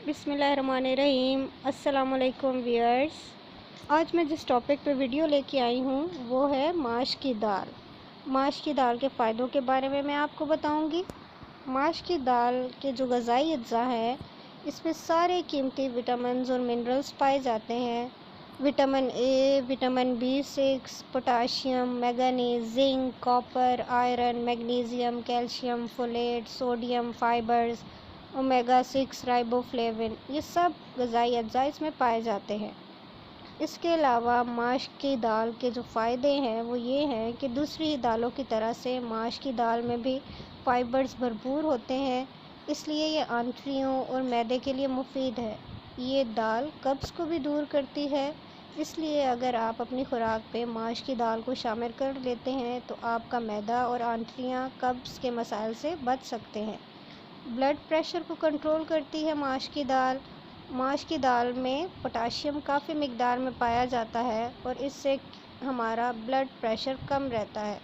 बिस्मिल्लाहिर्रहमानिर्रहीम। अस्सलाम वालेकुम व्यूअर्स। आज मैं जिस टॉपिक पे वीडियो लेके आई हूँ वो है माश की दाल। माश की दाल के फ़ायदों के बारे में मैं आपको बताऊँगी। माश की दाल के जो ग़ज़ाई अज्जा हैं इसमें सारे कीमती विटामिन्स और मिनरल्स पाए जाते हैं। Vitamin A, vitamin B6, potassium, manganese, zinc, copper, iron, magnesium, calcium, folate, sodium, fibres, omega 6, riboflavin, ये सब ग़ज़ाई अज्जा इसमें पाए जाते हैं। इसके अलावा माश की दाल के जो फ़ायदे हैं वो ये हैं कि दूसरी दालों की तरह से माश की दाल में भी फाइबर्स भरपूर होते हैं, इसलिए ये आंतड़ियों और मैदे के लिए मुफीद है। ये दाल कब्ज़ को भी दूर करती है, इसलिए अगर आप अपनी खुराक पे माश की दाल को शामिल कर लेते हैं तो आपका मैदा और आंतड़ियाँ कब्ज़ के मसाइल से बच सकते हैं। ब्लड प्रेशर को कंट्रोल करती है माश की दाल। माश की दाल में पोटाशियम काफ़ी मिकदार में पाया जाता है और इससे हमारा ब्लड प्रेशर कम रहता है।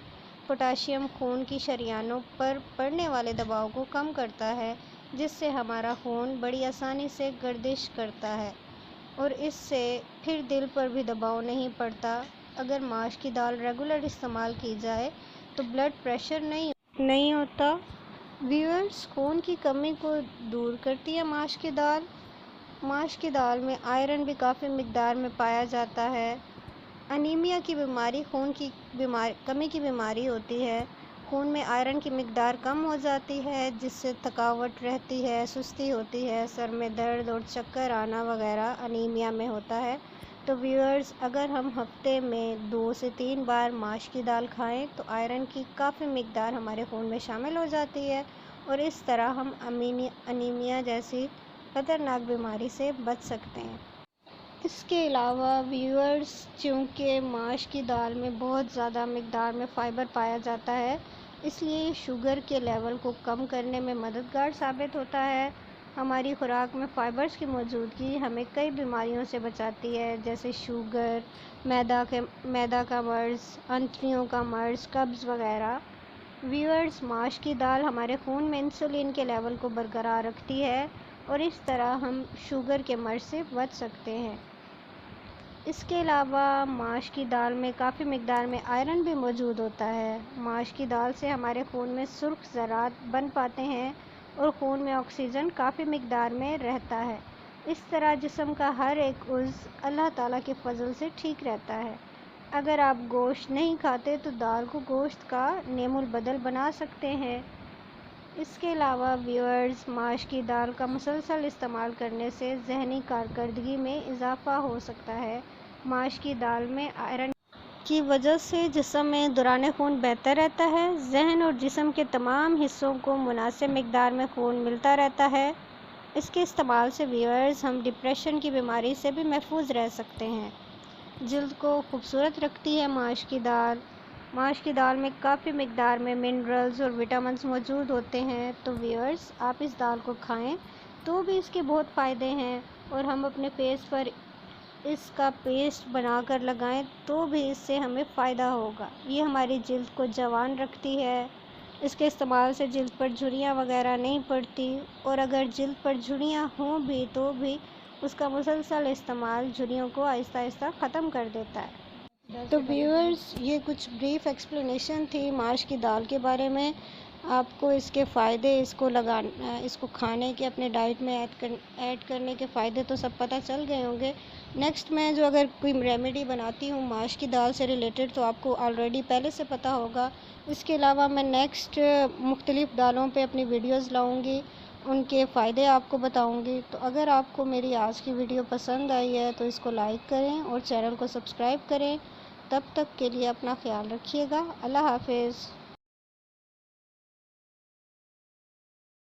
पोटाशियम खून की शरियानों पर पड़ने वाले दबाव को कम करता है, जिससे हमारा खून बड़ी आसानी से गर्दिश करता है और इससे फिर दिल पर भी दबाव नहीं पड़ता। अगर माश की दाल रेगुलर इस्तेमाल की जाए तो ब्लड प्रेशर नहीं होता। व्यूअर्स, खून की कमी को दूर करती है माश की दाल। माश की दाल में आयरन भी काफ़ी मिकदार में पाया जाता है। अनीमिया की बीमारी खून की कमी की बीमारी होती है। खून में आयरन की मिकदार कम हो जाती है, जिससे थकावट रहती है, सुस्ती होती है, सर में दर्द और चक्कर आना वगैरह अनीमिया में होता है। तो व्यूअर्स, अगर हम हफ्ते में 2 से 3 बार माश की दाल खाएं तो आयरन की काफ़ी मिकदार हमारे खून में शामिल हो जाती है और इस तरह हम अनीमिया जैसी ख़तरनाक बीमारी से बच सकते हैं। इसके अलावा व्यूअर्स, चूँकि माश की दाल में बहुत ज़्यादा मिकदार में फ़ाइबर पाया जाता है, इसलिए ये शुगर के लेवल को कम करने में मददगार साबित होता है। हमारी खुराक में फ़ाइबर्स की मौजूदगी हमें कई बीमारियों से बचाती है, जैसे शुगर, मैदा का मर्ज़, आंतड़ियों का मर्ज़, कब्ज़ वगैरह। व्यूअर्स, माश की दाल हमारे खून में इंसुलिन के लेवल को बरकरार रखती है और इस तरह हम शुगर के मर्ज़ से बच सकते हैं। इसके अलावा माश की दाल में काफ़ी मिकदार में आयरन भी मौजूद होता है। माश की दाल से हमारे खून में सुर्ख ज़रात बन पाते हैं और खून में ऑक्सीजन काफ़ी मिकदार में रहता है। इस तरह जिस्म का हर एक उज़्व अल्लाह ताला के फ़ज़ल से ठीक रहता है। अगर आप गोश्त नहीं खाते तो दाल को गोश्त का नेमुल बदल बना सकते हैं। इसके अलावा व्यूअर्स, माश की दाल का मुसलसल इस्तेमाल करने से ज़हनी कारकर्दगी में इजाफ़ा हो सकता है। माश की दाल में आयरन की वजह से जिस्म में दौरान खून बेहतर रहता है। जहन और जिस्म के तमाम हिस्सों को मुनासिब मिकदार में खून मिलता रहता है। इसके इस्तेमाल से व्यूअर्स, हम डिप्रेशन की बीमारी से भी महफूज रह सकते हैं। जल्द को खूबसूरत रखती है माश की दाल। माश की दाल में काफ़ी मिकदार में मिनरल्स और विटामिन्स मौजूद होते हैं, तो व्यूअर्स, आप इस दाल को खाएं तो भी इसके बहुत फ़ायदे हैं और हम अपने फेस पर इसका पेस्ट बनाकर लगाएं तो भी इससे हमें फ़ायदा होगा। ये हमारी जल्द को जवान रखती है। इसके इस्तेमाल से जल्द पर झुर्रियाँ वगैरह नहीं पड़ती और अगर जल्द पर झुर्रियाँ हों भी तो भी उसका मुसलसल इस्तेमाल झुर्रियों को आहिस्ता आहिस्ता ख़त्म कर देता है। तो व्यूअर्स, ये कुछ ब्रीफ एक्सप्लेनेशन थी माश की दाल के बारे में। आपको इसके फ़ायदे, इसको खाने के अपने डाइट में ऐड करने के फ़ायदे तो सब पता चल गए होंगे। नेक्स्ट मैं जो अगर कोई रेमेडी बनाती हूँ माश की दाल से रिलेटेड तो आपको ऑलरेडी पहले से पता होगा। इसके अलावा मैं नेक्स्ट मुख्तलिफ़ दालों पे अपनी वीडियोज़ लाऊँगी, उनके फ़ायदे आपको बताऊँगी। तो अगर आपको मेरी आज की वीडियो पसंद आई है तो इसको लाइक करें और चैनल को सब्सक्राइब करें। तब तक के लिए अपना ख्याल रखिएगा। अल्लाह हाफ़िज़।